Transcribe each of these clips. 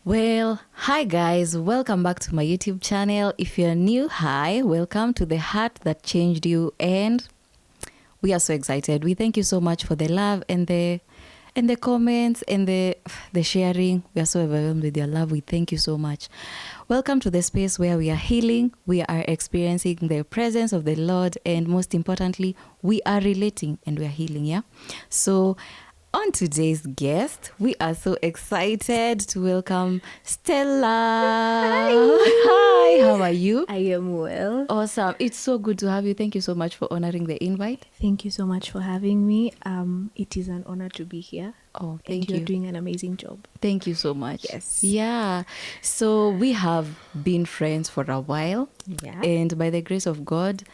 Well, hi guys, welcome back to my YouTube channel. If you're new, hi, welcome to the heart that changed you, and we are so excited. We thank you so much for the love and the comments and the sharing. We are so overwhelmed with your love. We thank you so much. Welcome to the space where we are healing, we are experiencing the presence of the Lord, and most importantly, we are relating and we are healing, yeah? So on today's guest, we are so excited to welcome Stella. Hi, how are you? I am well. Awesome. It's so good to have you. Thank you so much for honoring the invite. Thank you so much for having me. It is an honor to be here. Oh, and thank you're you. doing an amazing job. Thank you so much. Yes. Yeah. So we have been friends for a while. Yeah. And by the grace of God,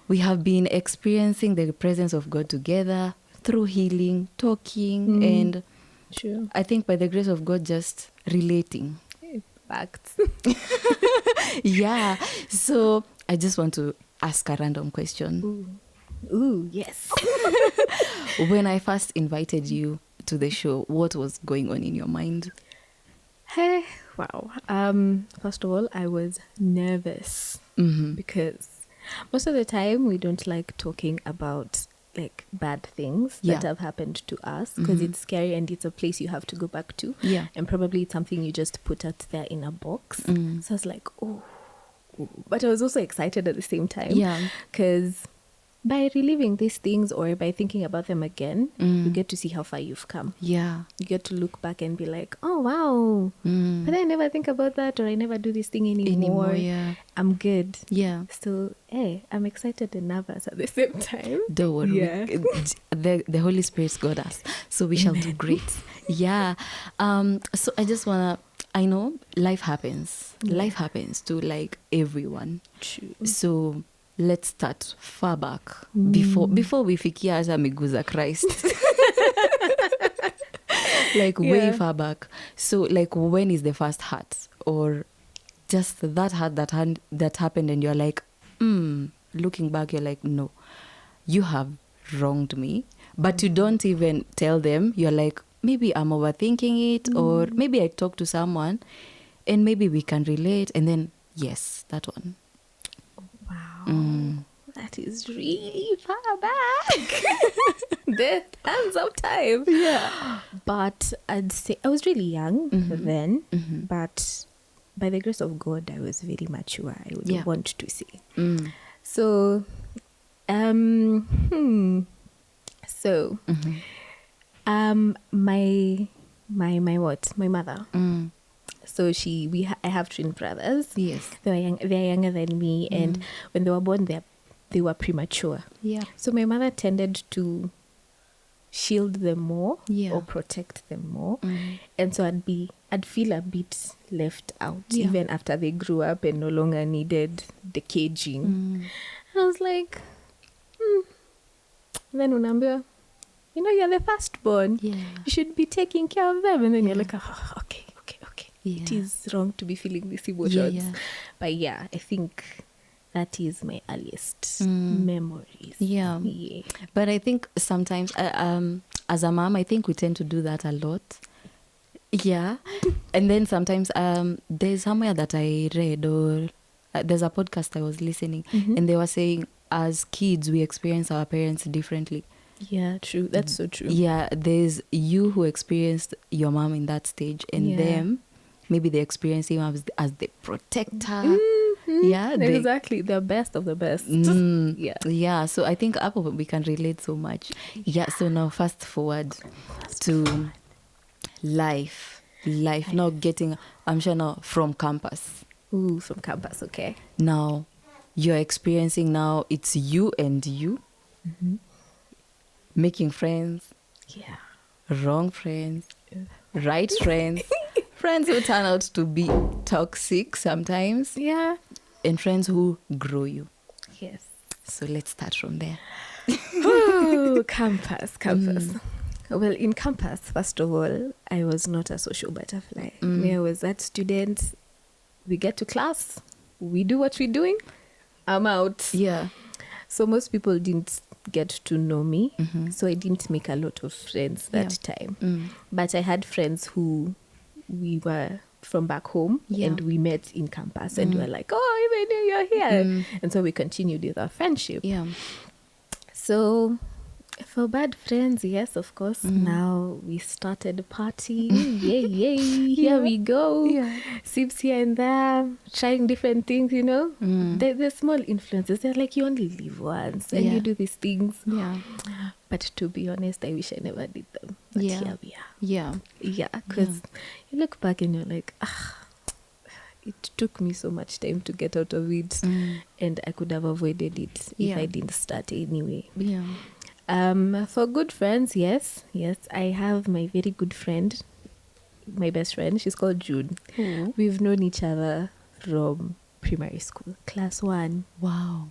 we have been experiencing the presence of God together through healing, talking, and Sure. I think by the grace of God, just relating. Facts. Yeah. So I just want to ask a random question. Ooh, yes. When I first invited you to the show, what was going on in your mind? Hey, wow. First of all, I was nervous because most of the time we don't like talking about like bad things that have happened to us because it's scary and it's a place you have to go back to. Yeah. And probably it's something you just put out there in a box. So I was like, oh. But I was also excited at the same time. Yeah. Because by reliving these things or by thinking about them again, you get to see how far you've come. Yeah. You get to look back and be like, oh, wow. But I never think about that or I never do this thing anymore. Yeah. I'm good. Yeah. So, hey, I'm excited and nervous at the same time. Don't worry. Yeah. The Holy Spirit's got us. So we shall do great. Yeah. So I just want to, I know life happens. Yeah. Life happens to like everyone. True. So let's start far back before we fikia hata miguu za Christ. Like way far back. So like when is the first hurt or just that hurt that happened and you're like, looking back you're like, no, you have wronged me, but you don't even tell them. You're like, maybe I'm overthinking it or maybe I talk to someone and maybe we can relate, and then yes, that one. Wow. That is really far back. The hands of time. Yeah. But I'd say I was really young then, but by the grace of God, I was very mature, I would want to say. So, my mother. So I have twin brothers. Yes. They're younger than me, and when they were born, they were premature. Yeah. So my mother tended to shield them more or protect them more, and so I'd feel a bit left out even after they grew up and no longer needed the caging. I was like, then unaambiwa, you're the firstborn. Yeah. You should be taking care of them, and then you're like, oh, okay. Yeah. It is wrong to be feeling these emotions. Yeah. But yeah, I think that is my earliest memories. Yeah. But I think sometimes as a mom, I think we tend to do that a lot. Yeah. And then sometimes there's somewhere that I read or there's a podcast I was listening and they were saying as kids we experience our parents differently. Yeah, true. That's so true. Yeah, there's you who experienced your mom in that stage and them, maybe they experience him as the protector. Yeah, exactly. The best of the best. Yeah. So I think we can relate so much. Yeah. So now fast forward to life. Now getting, I'm sure now from campus. Ooh, from campus. Okay. Now you're experiencing now it's you and you making friends. Yeah. Wrong friends. Right friends. Friends who turn out to be toxic sometimes. Yeah. And friends who grow you. Yes. So let's start from there. Ooh, campus. Well, in campus, first of all, I was not a social butterfly. I was that student. We get to class, we do what we're doing, I'm out. Yeah. So most people didn't get to know me. So I didn't make a lot of friends that time. But I had friends who we were from back home, Yeah. and we met in campus, and we were like, oh, even knew you're here. And so we continued with our friendship. Yeah. So for bad friends, yes, of course. Now we started partying. Yay, yay. Here we go. Yeah. Sips here and there, trying different things, you know. They're small influences. They're like, you only live once and you do these things. Yeah. But to be honest, I wish I never did them. But Yeah. here we are. Yeah. Yeah, because you look back and you're like, it took me so much time to get out of it, and I could have avoided it if I didn't start anyway. Yeah. For good friends, yes, I have my very good friend, my best friend. She's called June. Ooh. We've known each other from primary school, class 1. Wow.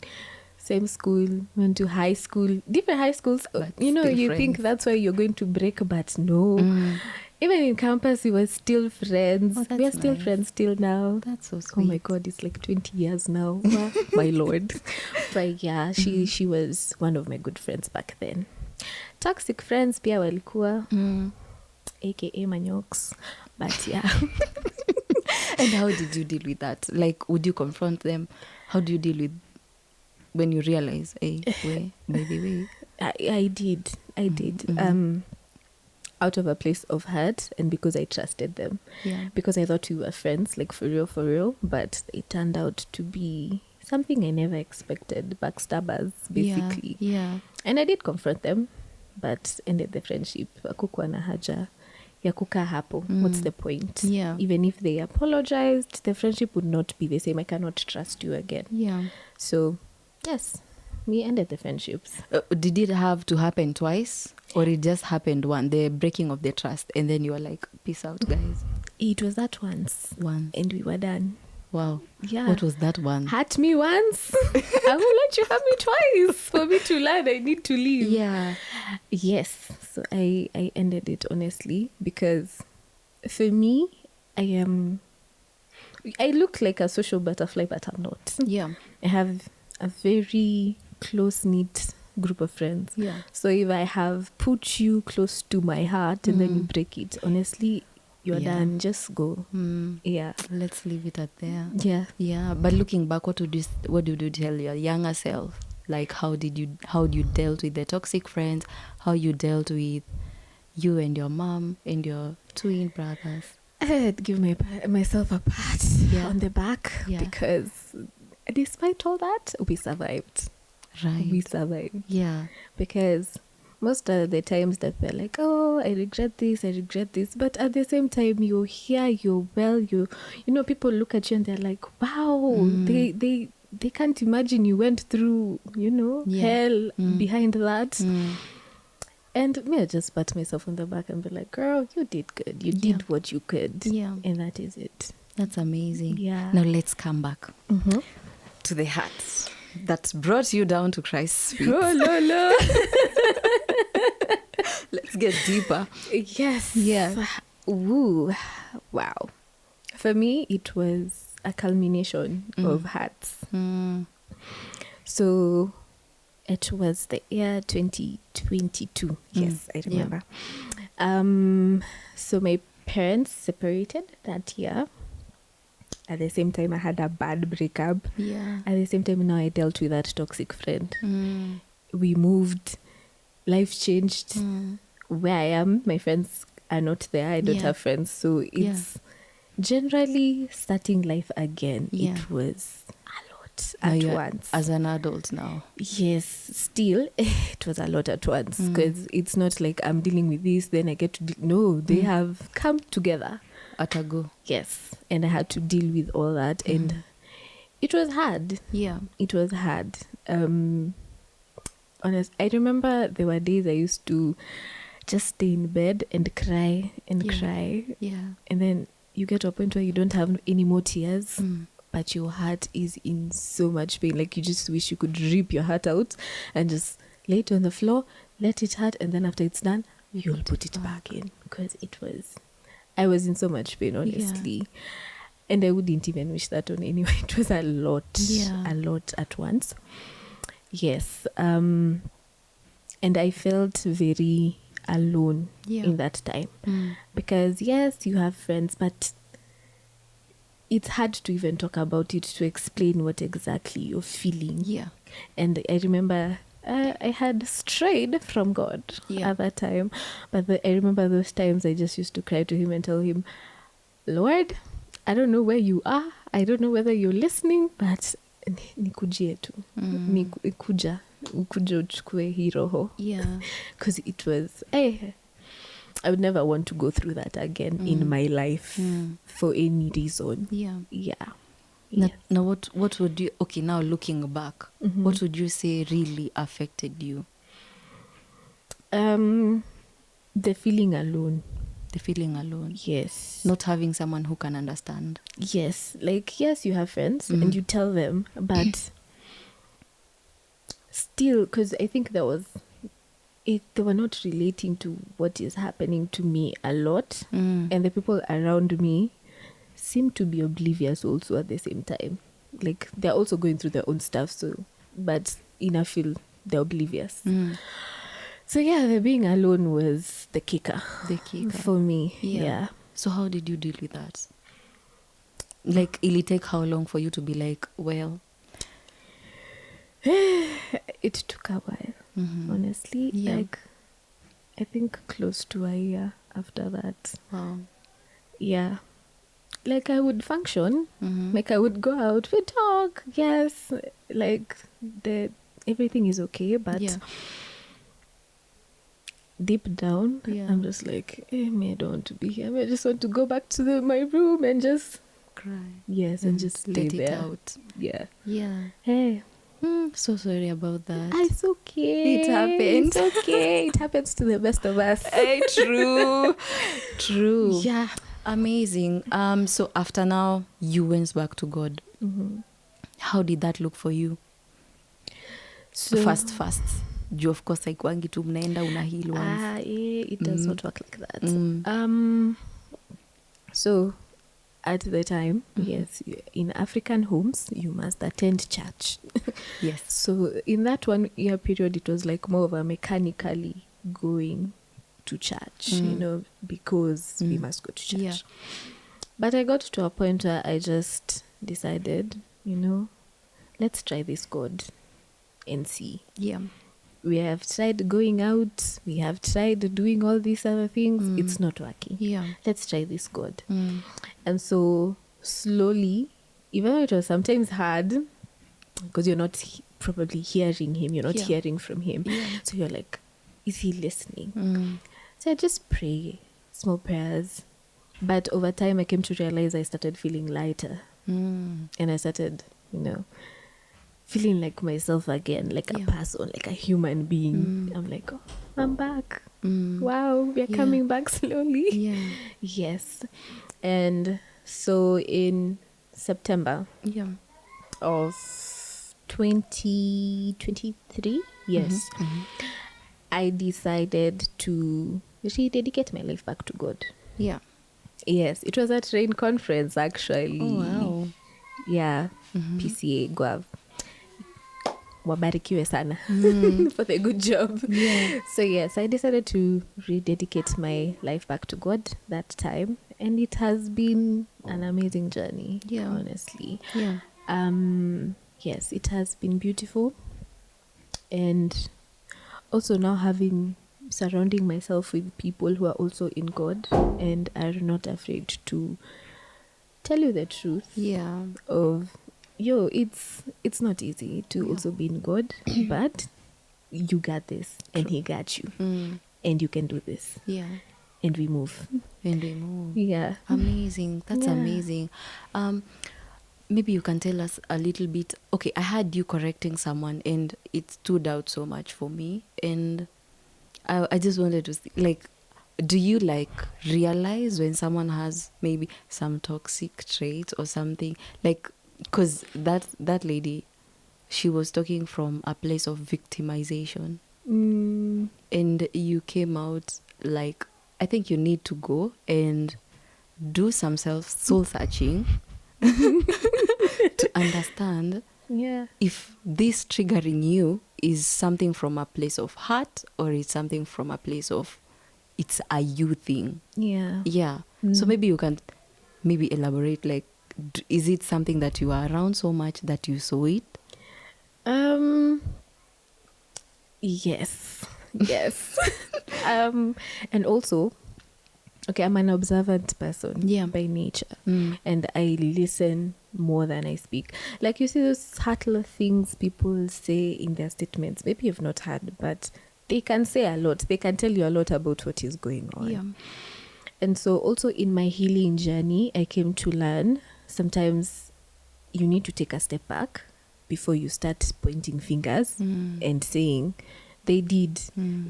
Same school, went to high school, different high schools. But you know, still you friends. think that's why you're going to break, but no. Even in campus, we were still friends. Oh, that's we are still nice. friends till now. That's so Oh sweet. my God, it's like 20 years now. My Lord. But yeah, she was one of my good friends back then. Toxic friends pia walikuwa, aka manyoks. But yeah. And how did you deal with that? Like, would you confront them? How do you deal with when you realize, hey, wait, by the way? I did. Out of a place of hurt, and because I trusted them. Yeah. Because I thought we were friends, like for real. But it turned out to be something I never expected. Backstabbers, basically. Yeah. And I did confront them, but ended the friendship. Hakukuwa na haja ya kukaa hapo. What's the point? Yeah. Even if they apologized, the friendship would not be the same. I cannot trust you again. Yeah. So, yes, we ended the friendships. Did it have to happen twice? Or it just happened one, the breaking of the trust, and then you were like, peace out, guys? It was that once. And we were done. Wow. Yeah. What was that one? Hurt me once. I will let you hurt me twice. For me to learn, I need to leave. Yeah. Yes. So I ended it, honestly, because for me, I look like a social butterfly, but I'm not. Yeah. I have a very close-knit group of friends. Yeah. So if I have put you close to my heart and then you break it, honestly, you're done. Just go. Yeah. Let's leave it at there. Yeah. Yeah. But looking back, what did you tell your younger self? Like, how you dealt with the toxic friends? How you dealt with you and your mom and your twin brothers? I'd give myself a pat on the back because despite all that, we survived. Right. We survived. Yeah. Because most of the times that we're like, oh, I regret this. But at the same time, you're here, you're well, you know, people look at you and they're like, wow, they can't imagine you went through, you know, hell behind that. And me, I just pat myself on the back and be like, girl, you did good. You did what you could. Yeah. And that is it. That's amazing. Yeah. Now let's come back to the heart that brought you down to Christ's feet. Oh, no. Let's get deeper. Yes. Yeah. Ooh. Wow. For me, it was a culmination of hearts. So it was the year 2022. Yes, I remember. So my parents separated that year. At the same time, I had a bad breakup. Yeah. At the same time, now I dealt with that toxic friend. We moved. Life changed. Where I am, my friends are not there. I don't have friends. So it's generally starting life again. It was a lot at once. As an adult now. Yes, still, it was a lot at once. Because it's not like I'm dealing with this, then I get to... No, they have come together. At a go. Yes. And I had to deal with all that. And it was hard. Yeah. It was hard. Honest, I remember there were days I used to just stay in bed and cry and cry. Yeah. And then you get to a point where you don't have any more tears, but your heart is in so much pain. Like you just wish you could rip your heart out and just lay it on the floor, let it hurt, and then after it's done, you'll put it back in. Because I was in so much pain, honestly. Yeah. And I wouldn't even wish that on anyone. It was a lot at once. Yes. And I felt very alone in that time. Because, yes, you have friends, but it's hard to even talk about it, to explain what exactly you're feeling. Yeah. And I remember I had strayed from God Yeah. at that time. But I remember those times I just used to cry to him and tell him, Lord, I don't know where you are. I don't know whether you're listening, but nikujie tu. Kuja uchukue hii roho. Yeah. Because it was, I would never want to go through that again in my life for any reason. Yeah. Yeah. Now what would you, okay, now looking back, what would you say really affected you? The feeling alone. The feeling alone. Yes. Not having someone who can understand. Yes. Like, yes, you have friends and you tell them, but still, because I think they were not relating to what is happening to me a lot. And the people around me seem to be oblivious also at the same time. Like, they're also going through their own stuff, so, but I feel they're oblivious. So yeah, the being alone was the kicker. For me. Yeah. So how did you deal with that? Like, it'll take how long for you to be like, well? It took a while, honestly. Yeah. Like, I think close to a year after that. Wow. Yeah. Like, I would function. Like, I would go out, we talk. Yes. Like, everything is okay, but deep down, I'm just like, me, I don't want to be here. I just want to go back to my room and just cry. Yes, and just lay let there. it out. Yeah. Yeah. Hey. So sorry about that. It's okay. It happened. It's okay. It happens to the best of us. Hey, true. True. Yeah. Amazing. So after now, you went back to God. How did that look for you? So First. You, of course, like wangi tu mnaenda una heal once. It does not work like that. So at the time, yes, in African homes, you must attend church. Yes. So in that 1 year period, it was like more of a mechanically going to church, because we must go to church. Yeah. But I got to a point where I just decided, let's try this God and see. Yeah. We have tried going out. We have tried doing all these other things. It's not working. Yeah. Let's try this God. And so slowly, even though it was sometimes hard, because you're not probably hearing him, you're not hearing from him. Yeah. So you're like, is he listening? So I just pray, small prayers. But over time, I came to realize I started feeling lighter. And I started, feeling like myself again, like a person, like a human being. I'm like, oh, I'm back. Wow, we are coming back slowly. Yeah. Yes. And so in September of 2023, yes, I decided to rededicate my life back to God. Yeah. Yes, it was a train conference, actually. Oh, wow. Yeah, PCA, Guav. Wabarikiwe sana for the good job. Yeah. So yes, I decided to rededicate my life back to God that time, and it has been an amazing journey. Yeah, honestly. Yeah. Yes, it has been beautiful, and also now surrounding myself with people who are also in God and are not afraid to tell you the truth. Yeah. Of it's not easy to also be in God, but you got this. True. And he got you. And you can do this. Yeah. And we move. Yeah. Amazing. That's amazing. Maybe you can tell us a little bit. Okay, I had you correcting someone and it stood out so much for me. And I just wanted to see, like, do you realize when someone has maybe some toxic traits or something? Like, because that lady, she was talking from a place of victimization. And you came out like, I think you need to go and do some soul searching to understand if this triggering you is something from a place of heart or it's something from a place of it's a you thing. Yeah. So maybe you can elaborate, like, is it something that you are around so much that you saw it? Yes. And also, okay, I'm an observant person by nature, and I listen more than I speak. Like, you see those subtle things people say in their statements. Maybe you've not heard, but they can say a lot. They can tell you a lot about what is going on. Yeah. And so also in my healing journey, I came to learn sometimes you need to take a step back before you start pointing fingers and saying they did.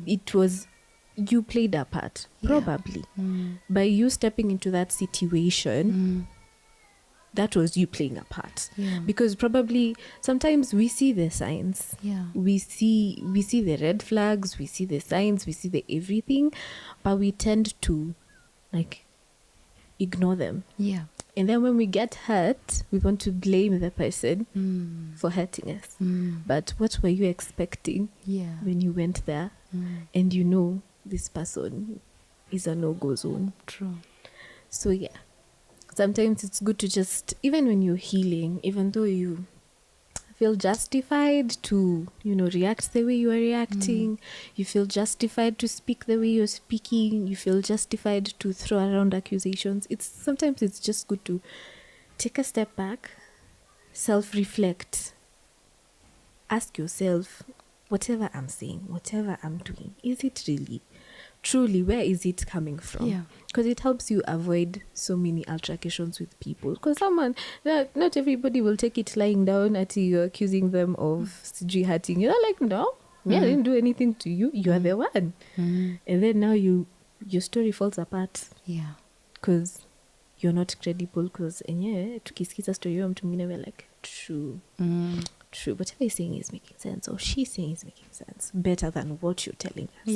It was, you played a part, probably. By you stepping into that situation, that was you playing a part. Because probably sometimes we see the signs. We see the red flags, we see the signs, we see the everything, but we tend to like ignore them. And then when we get hurt, we want to blame the person for hurting us. But what were you expecting when you went there? And you know this person is a no-go zone. True. So yeah, sometimes it's good to just, even when you're healing, even though you feel justified to, react the way you are reacting, you feel justified to speak the way you're speaking, you feel justified to throw around accusations. Sometimes it's just good to take a step back, self-reflect, ask yourself, whatever I'm saying, whatever I'm doing, is it really, truly, where is it coming from? Because it helps you avoid so many altercations with people. Because not everybody will take it lying down at you, accusing them of hurting. You're like, no, I didn't do anything to you. You are the one. And then now your story falls apart. Because you're not credible. Because tukisikiza story ya mtu mwingine, we're like, true. Whatever he's saying is making sense, or she's saying is making sense, better than what you're telling us.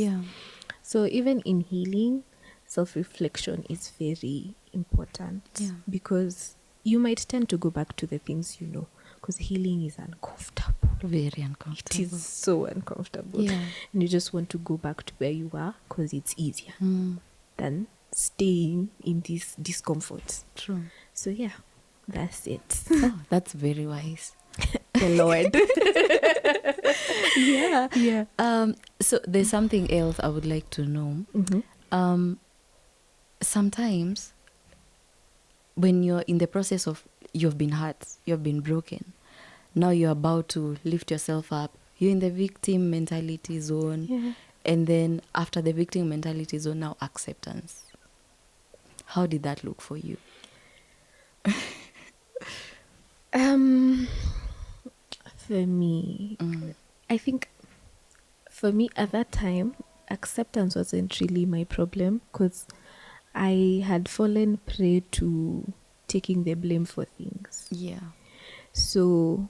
So even in healing, self-reflection is very important, because you might tend to go back to the things you know, because healing is uncomfortable. Very uncomfortable. It is so uncomfortable. And you just want to go back to where you are because it's easier than staying in this discomfort. True. So yeah, that's it. Oh, that's very wise. The Lord. So there's something else I would like to know. Sometimes when you're in the process of, you've been hurt, you've been broken, now you're about to lift yourself up, you're in the victim mentality zone, and then after the victim mentality zone, now acceptance. How did that look for you? For me, I think for me at that time, acceptance wasn't really my problem, because I had fallen prey to taking the blame for things. So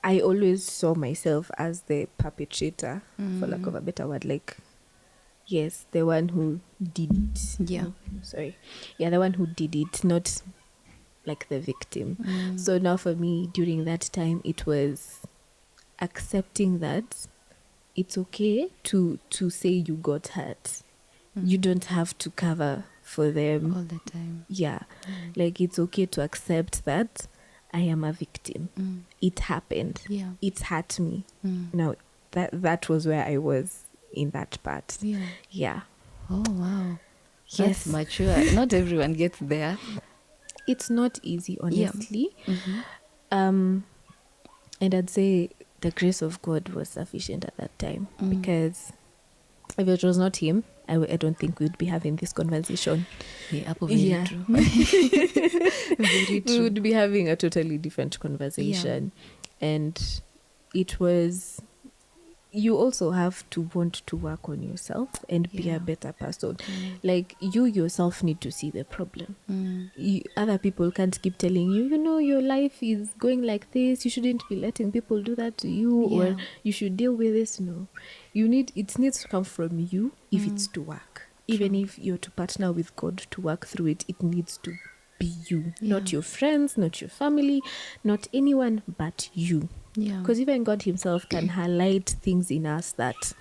I always saw myself as the perpetrator, for lack of a better word, like, yes, the one who did it. The one who did it, not like the victim. So now for me, during that time, it was accepting that it's okay to say you got hurt. You don't have to cover for them all the time. Like, it's okay to accept that I am a victim. It happened. It hurt me. Now that was where I was in that part. Oh wow. Yes. That's mature. Not everyone gets there. It's not easy, honestly. And I'd say the grace of God was sufficient at that time, because if it was not him, I don't think we'd be having this conversation. Very true. Very true. We would be having a totally different conversation. And it was, you also have to want to work on yourself and be a better person. Like, you yourself need to see the problem. Other people can't keep telling you, your life is going like this, you shouldn't be letting people do that to you, or you should deal with this. No, it needs to come from you if it's to work. Even if you're to partner with God to work through it, it needs to be you, not your friends, not your family, not anyone but you. Because even God himself can highlight things in us that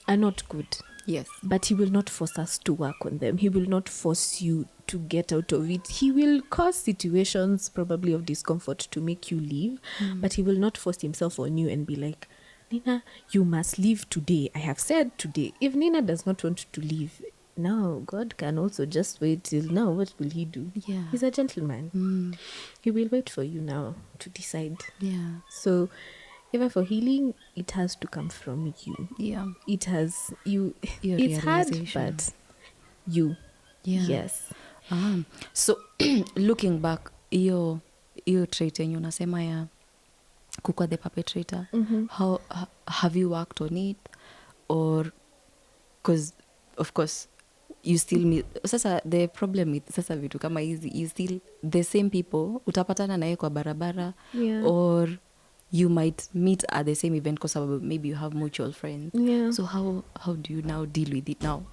are not good. Yes. But he will not force us to work on them. He will not force you to get out of it. He will cause situations probably of discomfort to make you leave, but he will not force himself on you and be like, Nina, you must leave today. I have said today. If Nina does not want to leave, now God can also just wait till now. What will he do? Yeah. He's a gentleman. He will wait for you now to decide. Yeah. So even for healing, it has to come from you. Yeah. It has you. Your It's hard, realization. but you. Yeah. Yes. So looking back, hiyo trait yenye unasema ya kukua the perpetrator, how have you worked on it, or because of course you still meet, sasa the problem with sasa vitu kama hizi, you still the same people utapatana naye kwa barabara, Yeah. or you might meet at the same event because maybe you have mutual friends. Yeah. So how do you now deal with it now,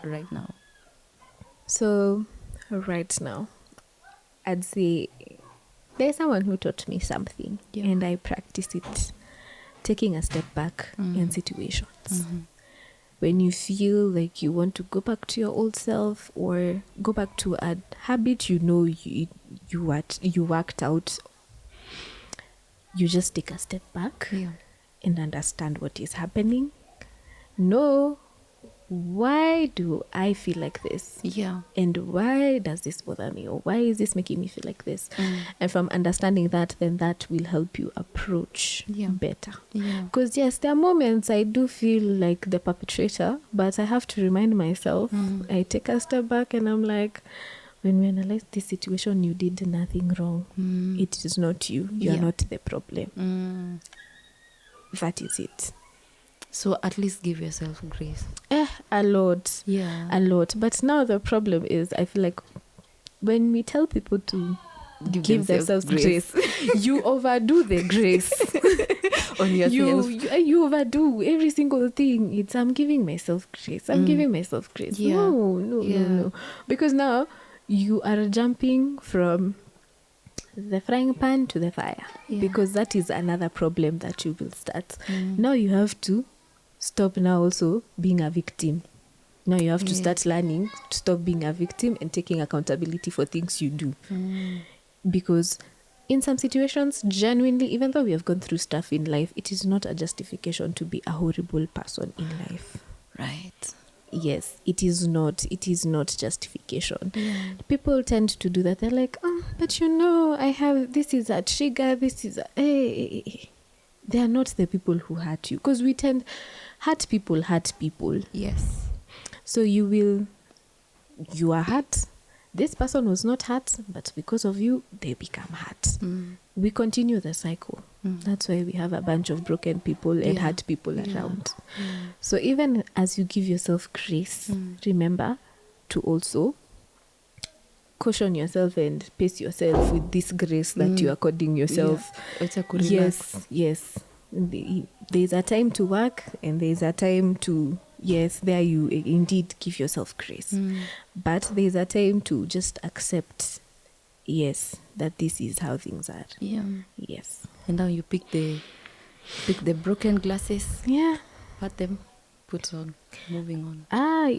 right now? So right now, I'd say there's someone who taught me something, and I practice it, taking a step back in situations. When you feel like you want to go back to your old self or go back to a habit you worked out, you just take a step back and understand what is happening. No, why do I feel like this? Yeah. And why does this bother me? Or why is this making me feel like this? And from understanding that, then that will help you approach better. Yeah. Because yes, there are moments I do feel like the perpetrator, but I have to remind myself. I take a step back and I'm like, when we analyze this situation, you did nothing wrong. It is not you. You are not the problem. That is it. So at least give yourself grace. A lot. Yeah. A lot. But now the problem is, I feel like when we tell people to give themselves grace, you overdo the grace on yourself. You overdo every single thing. It's I'm giving myself grace. I'm giving myself grace. Yeah. No. Because now you are jumping from the frying pan to the fire, because that is another problem that you will start. Now you have to stop now also being a victim. Now you have to start learning to stop being a victim and taking accountability for things you do. Because in some situations, genuinely, even though we have gone through stuff in life, it is not a justification to be a horrible person in life. Right. Yes, it is not. It is not justification. People tend to do that. They're like, but I have, this is a trigger, this is a, hey. They are not the people who hurt you. Because we tend, hurt people. Yes. So you are hurt. This person was not hurt, but because of you, they become hurt. We continue the cycle. That's why we have a bunch of broken people and hurt people around. So even as you give yourself grace, remember to also caution yourself and pace yourself with this grace that you are according yourself. Yes. There's a time to work and there's a time to, there you indeed give yourself grace. But there's a time to just accept, that this is how things are. Yeah. Yes. And now you pick the broken glasses. Yeah. Pat them, put on, moving on.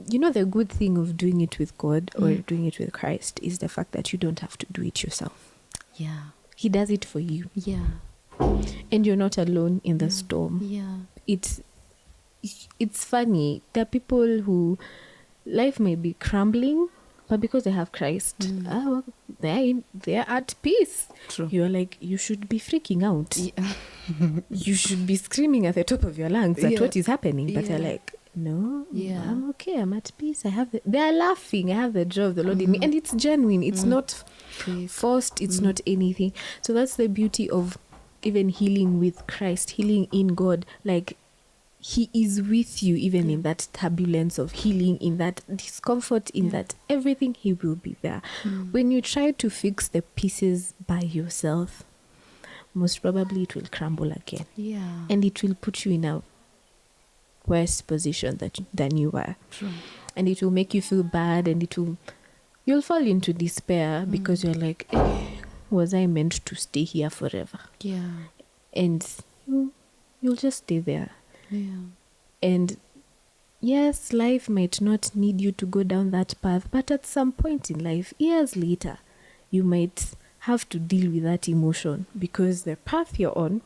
You know the good thing of doing it with God or doing it with Christ is the fact that you don't have to do it yourself. Yeah. He does it for you. Yeah. And you're not alone in the storm. Yeah. It's funny. There are people who life may be crumbling, but because they have Christ, they're at peace. True. You're like, you should be freaking out. Yeah. You should be screaming at the top of your lungs at what is happening. But they're like, no, I'm okay. I'm at peace. They're laughing. I have the joy of the Lord in me. And it's genuine. It's not forced. It's not anything. So that's the beauty of even healing with Christ, healing in God. Like, He is with you even in that turbulence of healing, in that discomfort, in that everything. He will be there. When you try to fix the pieces by yourself, most probably it will crumble again. Yeah. And it will put you in a worse position than you were. True. And it will make you feel bad, and you'll fall into despair because you're like, was I meant to stay here forever? Yeah. And you'll just stay there. Yeah. And yes, life might not need you to go down that path, but at some point in life, years later, you might have to deal with that emotion because the path you're on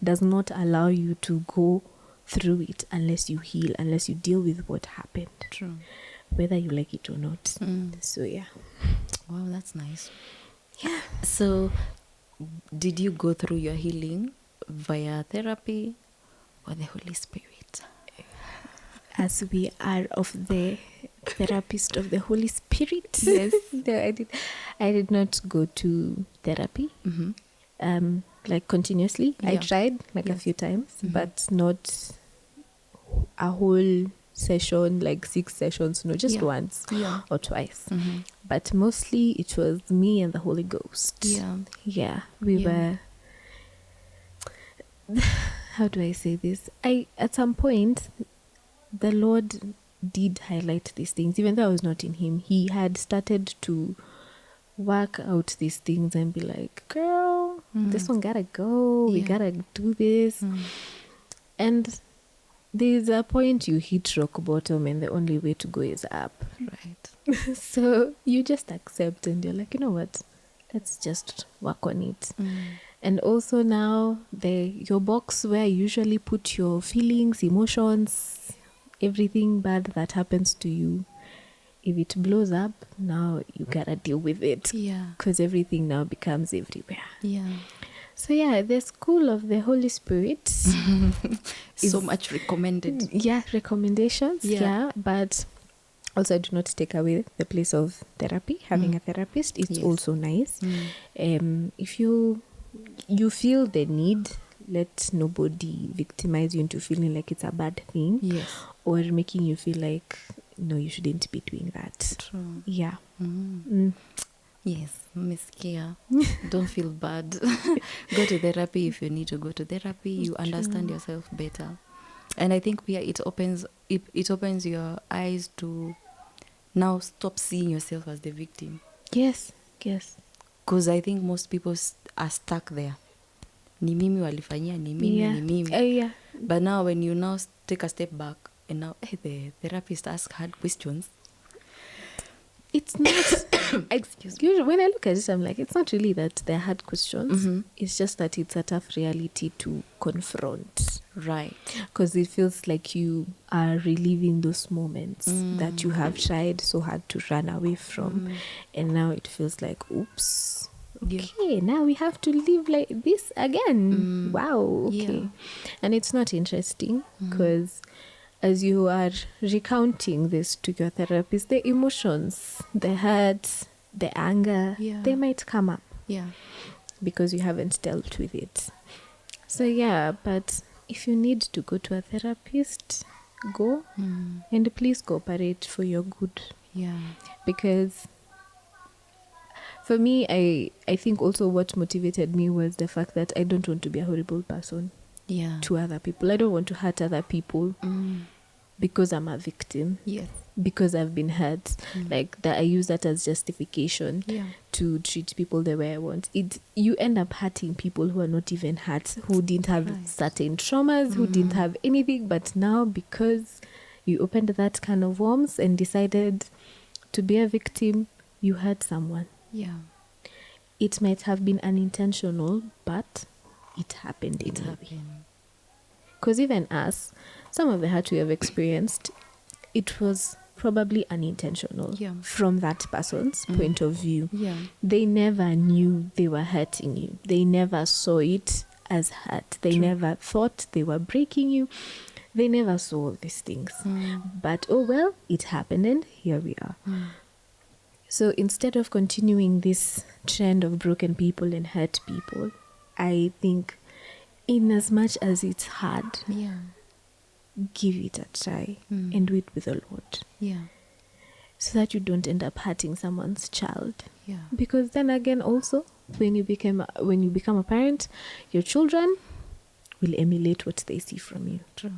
does not allow you to go through it unless you heal, unless you deal with what happened. True. Whether you like it or not. So, yeah. Wow, that's nice. Yeah. So, did you go through your healing via therapy or the Holy Spirit? As we are of the therapist of the Holy Spirit. Yes. No, I did not go to therapy. Like continuously. I Yeah. tried like a few times, but not a whole session, like 6 sessions, no, just once or twice. But mostly it was me and the Holy Ghost. Yeah, we were. How do I say this? At some point, the Lord did highlight these things, even though I was not in Him. He had started to work out these things and be like, girl, this one gotta go. We gotta do this. And there's a point you hit rock bottom and the only way to go is up. Right. So you just accept and you're like, you know what? Let's just work on it. And also now your box where you usually put your feelings, emotions, everything bad that happens to you, if it blows up, now you gotta deal with it. Yeah. Because everything now becomes everywhere. Yeah. So yeah, the school of the Holy Spirit so much recommended. Yeah, recommendations. Yeah. But also I do not take away the place of therapy. Having a therapist is also nice. If you feel the need, let nobody victimize you into feeling like it's a bad thing. Yes. Or making you feel like, no, you shouldn't be doing that. True. Yeah. Yes, Miss Kia. Don't feel bad. Go to therapy if you need to go to therapy. You understand yourself better. And I think it opens your eyes to now stop seeing yourself as the victim. Yes. Because I think most people are stuck there. Ni mimi walifanyia, ni mimi, ni mimi. Yeah. But now when you now take a step back and now the therapist asks hard questions. It's not. Excuse me. When I look at it, I'm like, it's not really that they're hard questions. It's just that it's a tough reality to confront. Right. Because it feels like you are reliving those moments that you have tried so hard to run away from. And now it feels like, oops. Okay, now we have to live like this again. Wow. Okay. And it's not interesting because as you are recounting this to your therapist, the emotions, the hurt, the anger, they might come up. Yeah. Because you haven't dealt with it. So yeah, but if you need to go to a therapist, go. And please cooperate for your good. Yeah. Because for me, I think also what motivated me was the fact that I don't want to be a horrible person to other people. I don't want to hurt other people because I'm a victim. Yes. Because I've been hurt. Like that, I use that as justification to treat people the way I want. You end up hurting people who are not even hurt, who didn't have certain traumas, who didn't have anything. But now because you opened that can of worms and decided to be a victim, you hurt someone. Yeah. It might have been unintentional, but it happened. It happened. Because even us, some of the hurt we have experienced, it was probably unintentional from that person's point of view. Yeah. They never knew they were hurting you. They never saw it as hurt. They never thought they were breaking you. They never saw all these things. But oh well, it happened and here we are. So instead of continuing this trend of broken people and hurt people, I think in as much as it's hard, give it a try and do it with the Lord. Yeah. So that you don't end up hurting someone's child. Yeah. Because then again also, when you become a parent, your children will emulate what they see from you. True.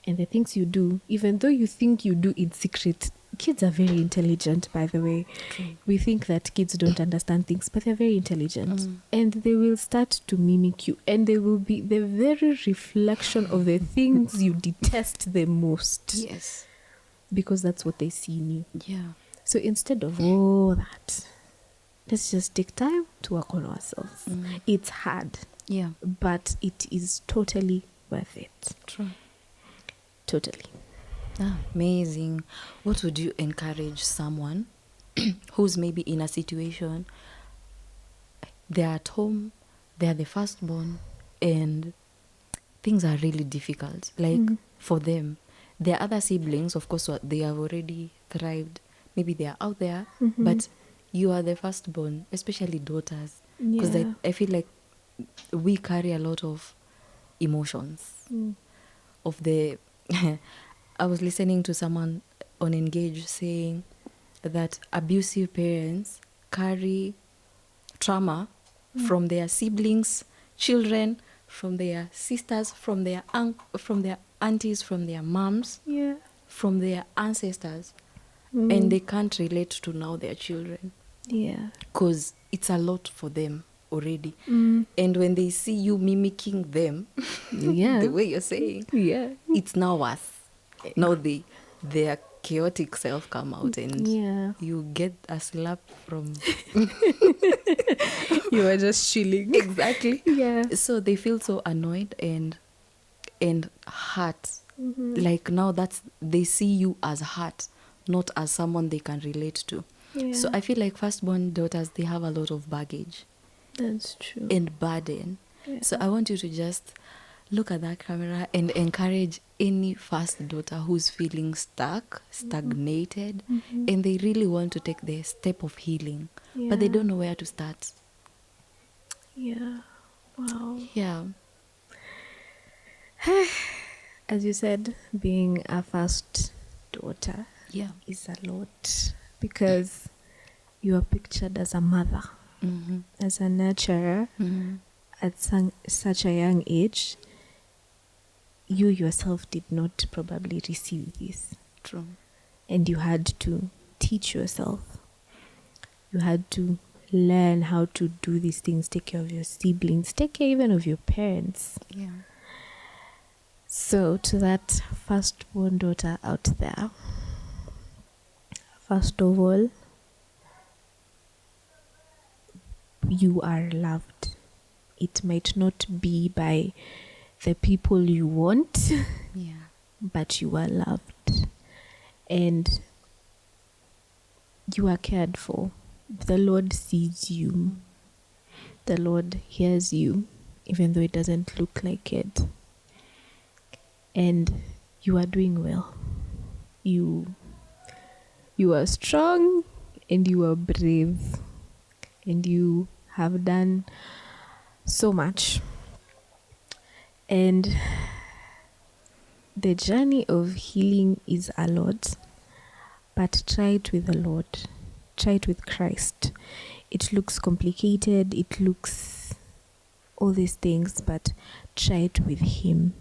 And the things you do, even though you think you do in secret, kids are very intelligent, by the way. True. We think that kids don't understand things, but they're very intelligent. And they will start to mimic you. And they will be the very reflection of the things you detest the most. Yes. Because that's what they see in you. Yeah. So instead of all that, let's just take time to work on ourselves. It's hard. Yeah. But it is totally worth it. True. Totally. Amazing. What would you encourage someone who's maybe in a situation, they're at home, they're the firstborn, and things are really difficult, like for them? Their other siblings, of course, they have already thrived, maybe they are out there, but you are the firstborn, especially daughters, because I feel like we carry a lot of emotions of the I was listening to someone on Engage saying that abusive parents carry trauma from their siblings, children, from their sisters, from their aunties, from their moms, from their ancestors, and they can't relate to now their children. Yeah. Because it's a lot for them already. And when they see you mimicking them, the way you're saying, it's now worse. Now their chaotic self come out, and you get a slap from you are just chilling. Exactly. Yeah. So they feel so annoyed and hurt. Like now they see you as hurt, not as someone they can relate to. So I feel like firstborn daughters, they have a lot of baggage. That's true. And burden. So I want you to just look at that camera and encourage any first daughter who's feeling stuck, stagnated, and they really want to take the step of healing, but they don't know where to start. Yeah. Wow. Yeah. As you said, being a first daughter is a lot, because you are pictured as a mother, as a nurturer at such a young age. You yourself did not probably receive this. True. And you had to teach yourself. You had to learn how to do these things, take care of your siblings, take care even of your parents. Yeah. So to that firstborn daughter out there, first of all, you are loved. It might not be by the people you want, but you are loved. And you are cared for. The Lord sees you. The Lord hears you, even though it doesn't look like it. And you are doing well. You are strong, and you are brave, and you have done so much. And the journey of healing is a lot, but try it with the Lord. Try it with Christ. It looks complicated, it looks all these things, but try it with Him.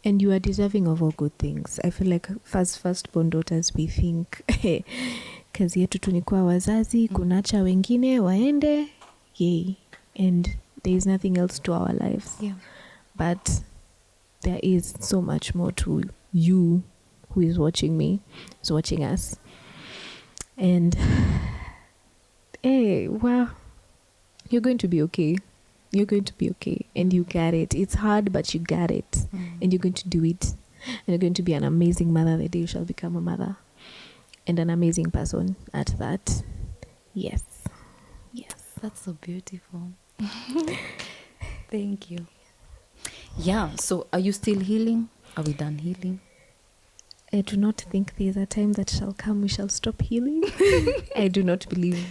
And you are deserving of all good things. I feel like firstborn daughters, we think kazi yetu tu ni kuwa wazazi, kunacha wengine waende, yay. And there is nothing else to our lives. Yeah. But there is so much more to you who is watching me, is watching us. And hey, well, you're going to be okay. You're going to be okay. And you got it. It's hard, but you got it. And you're going to do it. And you're going to be an amazing mother the day you shall become a mother. And an amazing person at that. Yes. Yes. That's so beautiful. Thank you. Yeah, so are you still healing? Are we done healing? I do not think there is a time that shall come we shall stop healing. I do not believe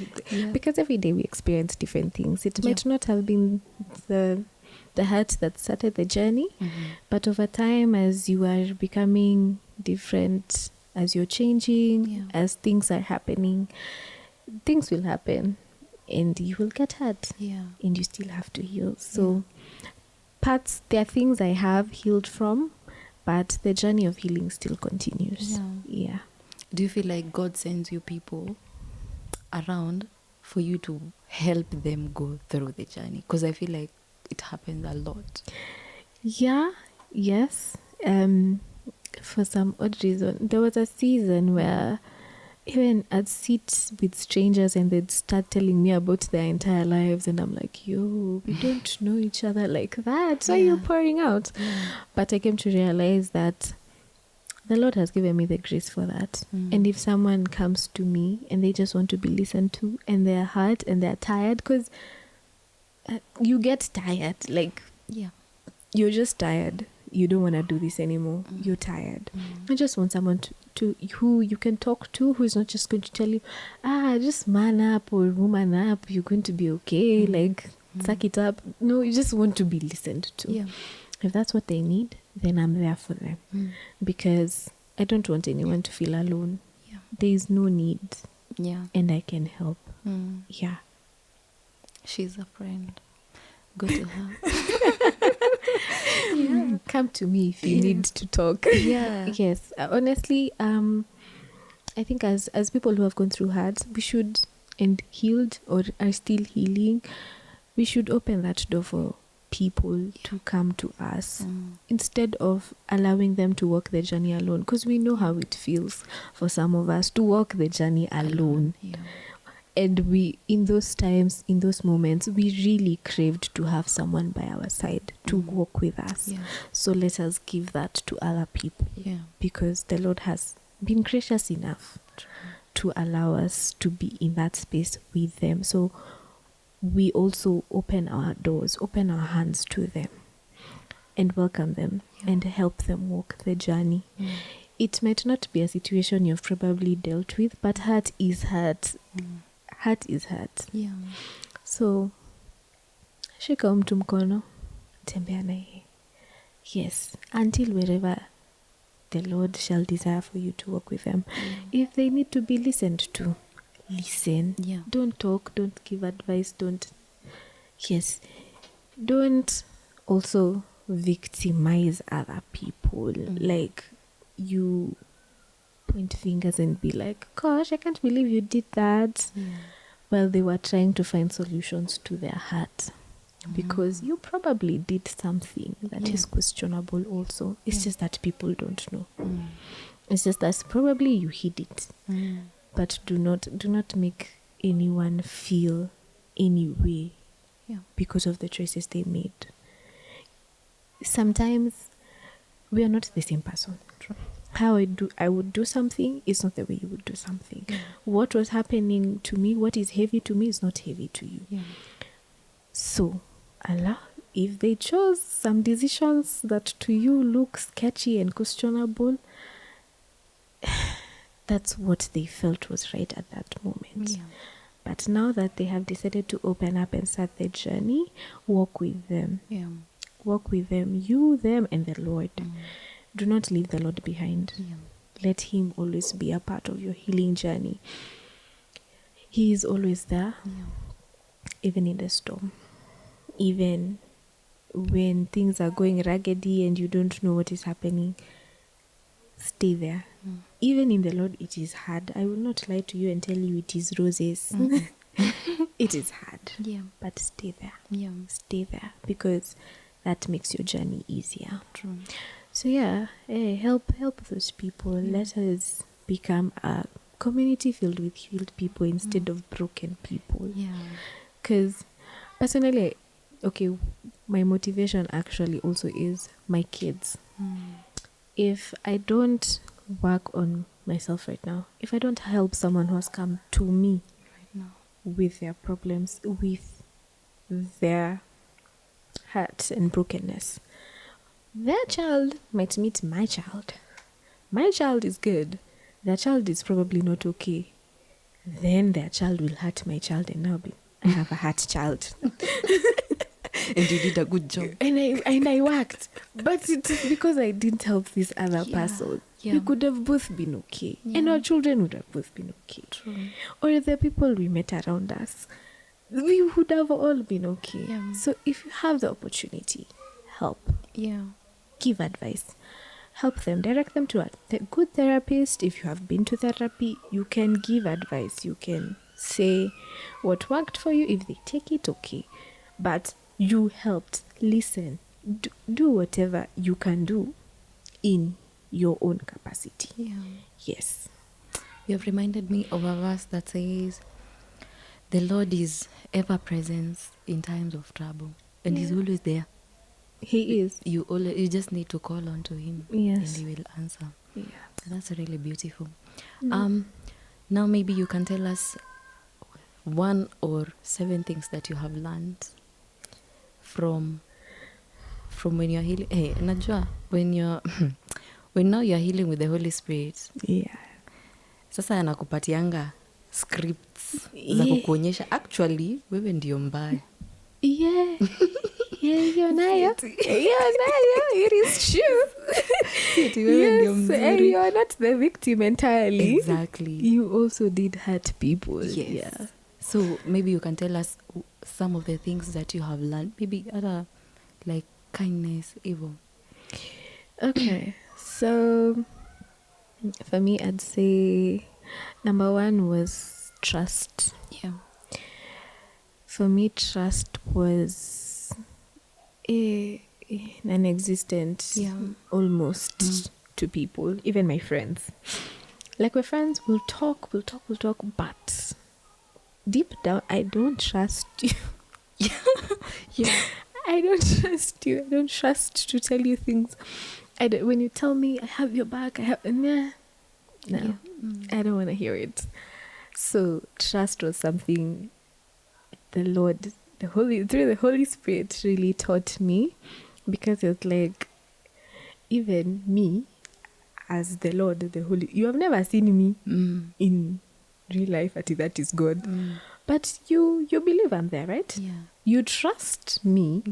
because every day we experience different things. It might not have been the hurt that started the journey, but over time, as you are becoming different, as you're changing, as things are happening, things will happen, and you will get hurt, and you still have to heal. So there are things I have healed from, but the journey of healing still continues. Yeah. Do you feel like God sends you people around for you to help them go through the journey? Because I feel like it happens a lot. Yeah. Yes. For some odd reason, there was a season where even I'd sit with strangers and they'd start telling me about their entire lives, and I'm like, yo, we don't know each other like that. Why are you pouring out? But I came to realize that the Lord has given me the grace for that. And if someone comes to me and they just want to be listened to, and they're hurt and they're tired, because you get tired, like, you're just tired. You don't want to do this anymore. You're tired. I just want someone to who you can talk to, who is not just going to tell you, just man up or woman up, you're going to be okay, like, suck it up. No, you just want to be listened to. If that's what they need, then I'm there for them. Because I don't want anyone to feel alone. There is no need. And I can help. She's a friend. Go to her. Come to me if you need to talk. Yes. Honestly, I think as people who have gone through hard, we should, and healed or are still healing, we should open that door for people to come to us instead of allowing them to walk the journey alone, because we know how it feels for some of us to walk the journey alone. And we, in those times, in those moments, we really craved to have someone by our side to walk with us. So let us give that to other people, because the Lord has been gracious enough to allow us to be in that space with them. So we also open our doors, open our hands to them, and welcome them and help them walk the journey. It might not be a situation you've probably dealt with, but hurt is hurt. Hurt is hurt. So shika mtu mkono, tembea na yeye. Yes, until wherever the Lord shall desire for you to walk with them. If they need to be listened to, listen. Don't talk, don't give advice, don't also victimize other people. Like, you point fingers and be like, gosh, I can't believe you did that. Well, they were trying to find solutions to their heart, because you probably did something that is questionable also. It's just that people don't know. It's just that probably you hid it. But do not make anyone feel any way because of the choices they made. Sometimes we are not the same person. How I would do something is not the way you would do something. What was happening to me, what is heavy to me, is not heavy to you. So Allah, if they chose some decisions that to you look sketchy and questionable, that's what they felt was right at that moment. But now that they have decided to open up and start their journey, walk with them. Walk with them, you, them, and the Lord. Do not leave the Lord behind. Let him always be a part of your healing journey. He is always there, even in the storm. Even when things are going raggedy and you don't know what is happening, stay there. Even in the Lord, it is hard. I will not lie to you and tell you it is roses. It is hard. But stay there. Stay there, because that makes your journey easier. So help those people. Let us become a community filled with healed people instead of broken people. Because personally, my motivation actually also is my kids. If I don't work on myself right now, if I don't help someone who has come to me right now with their problems, with their hurt and brokenness, their child might meet my child. My child is good. Their child is probably not okay. Then their child will hurt my child, and now I have a hurt child. And you did a good job. And I worked. But it's because I didn't help this other person. We could have both been okay. And our children would have both been okay. Or the people we met around us, we would have all been okay. So if you have the opportunity, help. Give advice. help them, direct them to a good therapist. If you have been to therapy, you can give advice. You can say what worked for you. If they take it, okay. But you helped. Listen. Do whatever you can do in your own capacity. Yeah. Yes. You have reminded me of a verse that says, the Lord is ever present in times of trouble. And He's always there. He is. You just need to call on to Him. Yes. And He will answer. Yeah. That's really beautiful. Now maybe you can tell us 1 or 7 things that you have learned from when you're healing. Hey, najua, when now you're healing with the Holy Spirit. Yeah. Sasa anakupatianga scripts za kukuonyesha actually wewe ndio mbaya. Yeah. You're nayo. It is true. Yes, and you're not the victim entirely. Exactly. You also did hurt people. Yes. Yeah. So maybe you can tell us some of the things that you have learned. Maybe other like kindness, evil. Okay. So for me, I'd say number 1 was trust. Yeah. For me, trust was non-existent, almost to people, even my friends. Like my friends will talk, but deep down, I don't trust you. Yeah. I don't trust you. I don't trust to tell you things. When you tell me I have your back, no. Yeah. I don't want to hear it. So trust was something the Lord, through the Holy Spirit really taught me, because it's like, even me as the Lord, the Holy, you have never seen me in real life, that is God. But you believe I'm there, right? Yeah. You trust me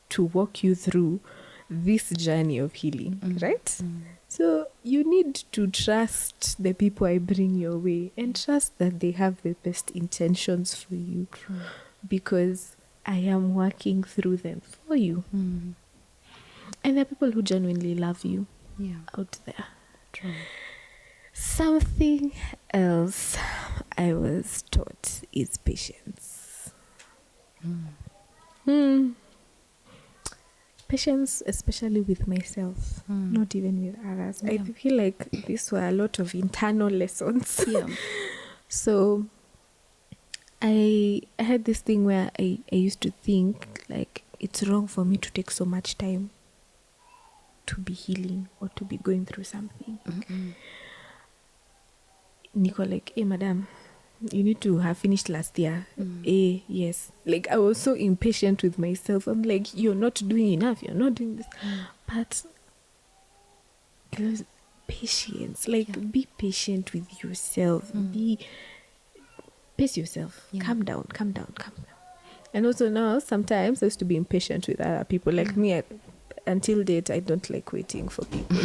to walk you through this journey of healing, right? So you need to trust the people I bring your way, and trust that they have the best intentions for you. True. Because I am working through them for you. And there are people who genuinely love you out there. True. Something else I was taught is patience. Patience, especially with myself, not even with others. I feel like these were a lot of internal lessons. So I had this thing where I used to think like it's wrong for me to take so much time to be healing or to be going through something. Nico, like, hey, madam, you need to have finished last year. Yes. Like, I was so impatient with myself. I'm like, you're not doing enough. You're not doing this. But patience. Like, be patient with yourself. Pace yourself. Calm down. And also now, sometimes I used to be impatient with other people. Like me, until date, I don't like waiting for people.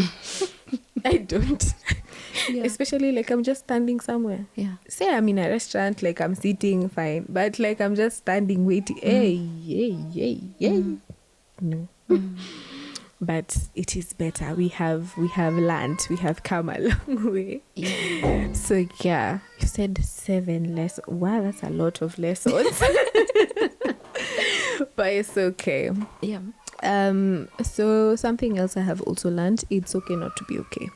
I don't. Especially like I'm just standing somewhere. Say I'm in a restaurant, like I'm sitting, fine. But like I'm just standing waiting. No. But it is better. We have learned. We have come a long way. So you said 7 lessons. Wow, that's a lot of lessons. But it's okay. So something else I have also learned, it's okay not to be okay.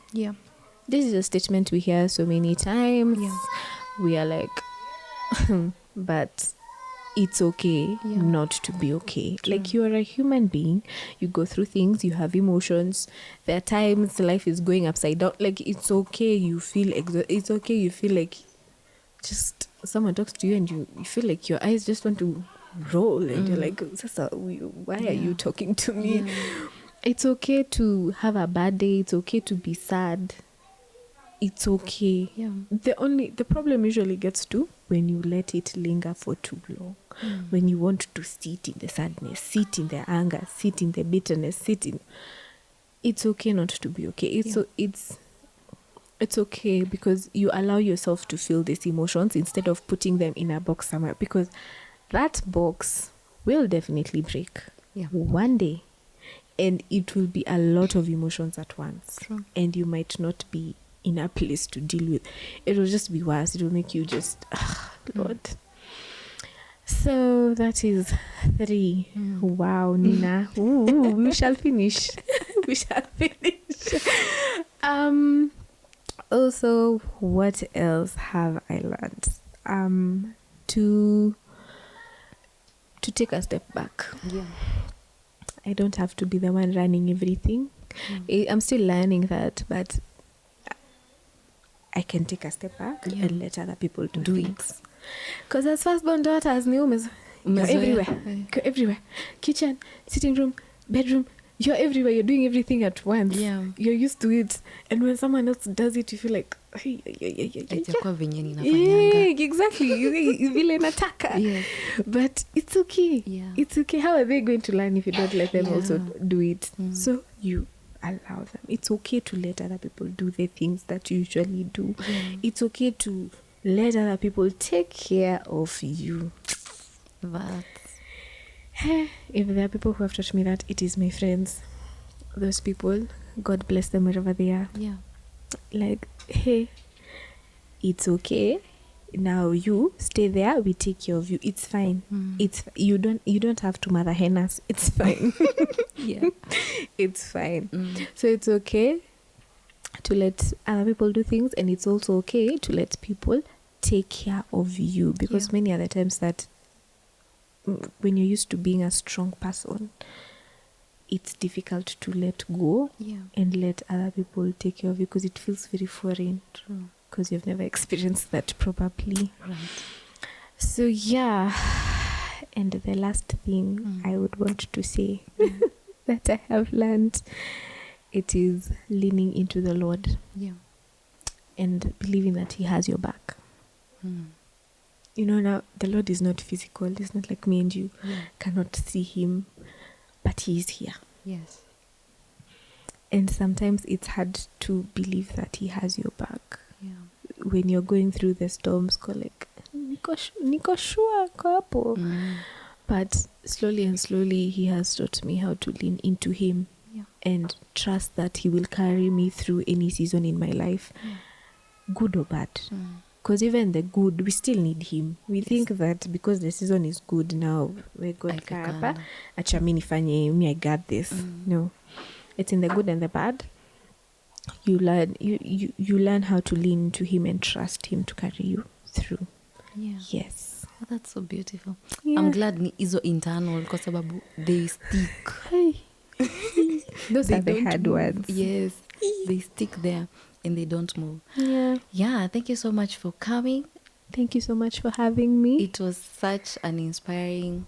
This is a statement we hear so many times. We are like, but it's okay not to be okay. True. Like, you are a human being. You go through things. You have emotions. There are times life is going upside down. Like, it's okay. You feel it's okay. You feel like just someone talks to you and you feel like your eyes just want to roll and you're like, Sasa, why are you talking to me? It's okay to have a bad day. It's okay to be sad. It's okay. The problem usually gets to when you let it linger for too long. When you want to sit in the sadness, sit in the anger, sit in the bitterness, it's okay not to be okay. It's okay because you allow yourself to feel these emotions instead of putting them in a box somewhere, because that box will definitely break. One day and it will be a lot of emotions at once. True. And you might not be in a place to deal with. It will just be worse. It will make you just, Lord. So that is 3. Wow, Nina. Ooh, we shall finish. We shall finish. Also, what else have I learned? To take a step back. Yeah. I don't have to be the one running everything. I'm still learning that, but I can take a step back and let other people do things. Because as firstborn daughters, you're everywhere. You're everywhere. Kitchen, sitting room, bedroom. You're everywhere. You're doing everything at once. Yeah. You're used to it. And when someone else does it, you feel like, exactly. You feel an attacker. Yeah. But it's okay. Yeah. It's okay. How are they going to learn if you don't let them also do it? So you allow them. It's okay to let other people do the things that you usually do. It's okay to let other people take care of you. But if there are people who have taught me that, it is my friends. Those people, God bless them wherever they are. Yeah. Like, hey, it's okay. Now you stay there. We take care of you. It's fine. It's you don't have to mother hen us. It's fine. Yeah. It's fine. So it's okay to let other people do things, and it's also okay to let people take care of you, because many other times that when you're used to being a strong person, it's difficult to let go and let other people take care of you, because it feels very foreign. True. Because you've never experienced that probably. Right. So and the last thing I would want to say that I have learned, it is leaning into the Lord. Yeah. And believing that He has your back. You know, now the Lord is not physical. It's not like me and you cannot see Him, but He is here. Yes. And sometimes it's hard to believe that He has your back. Yeah. When you're going through the storms, go like, niko sure hapo. But slowly and slowly, He has taught me how to lean into Him and trust that He will carry me through any season in my life, good or bad. Because even the good, we still need Him. We think that because the season is good now, we're good. Acha mi nifanye, me I got this. No, it's in the good and the bad. You learn how to lean into Him and trust Him to carry you through. Yeah. Yes. Oh, that's so beautiful. Yeah. I'm glad ni hizo internal kwa sababu they stick. Those are the hard ones. Yes. They stick there and they don't move. Yeah. Thank you so much for coming. Thank you so much for having me. It was such an inspiring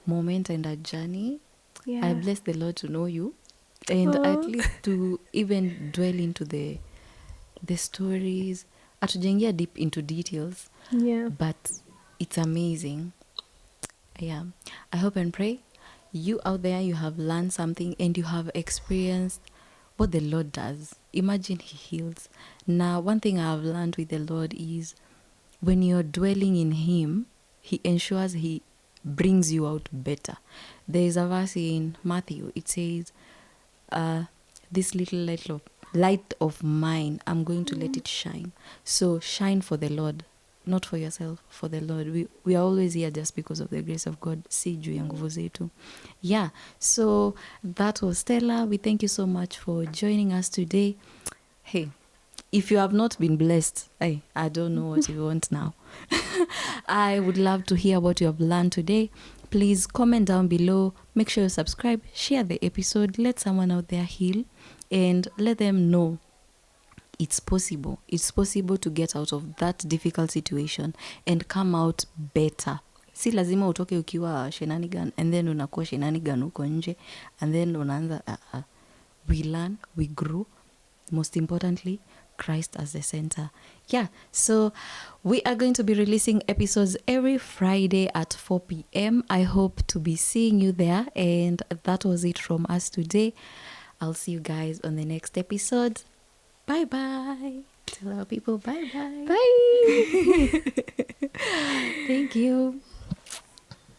moment and a journey. I bless the Lord to know you, and at least to even dwell into the stories. Atujaingia deep into details. But it's amazing. I hope and pray you out there, you have learned something and you have experienced what the Lord does. Imagine He heals. Now, one thing I have learned with the Lord is when you're dwelling in Him, He ensures He brings you out better. There is a verse in Matthew. It says, this little light of mine, I'm going to let it shine. So shine for the Lord, not for yourself, for the Lord. We are always here just because of the grace of God. Si juu ya nguvu zetu. So that was Stella. We thank you so much for joining us today. Hey, if you have not been blessed, I don't know what you want now. I would love to hear what you have learned today. Please comment down below. Make sure you subscribe, share the episode, let someone out there heal, and let them know it's possible. It's possible to get out of that difficult situation and come out better. Si lazima utoke ukiwa shenanigan and then unakuwa shenanigan uko nje and then unaanza we learn, we grow. Most importantly, Christ as the center. So we are going to be releasing episodes every Friday at 4 p.m. I hope to be seeing you there. And that was it from us today. I'll see you guys on the next episode. Bye-bye. Tell our people bye-bye. Bye. Thank you.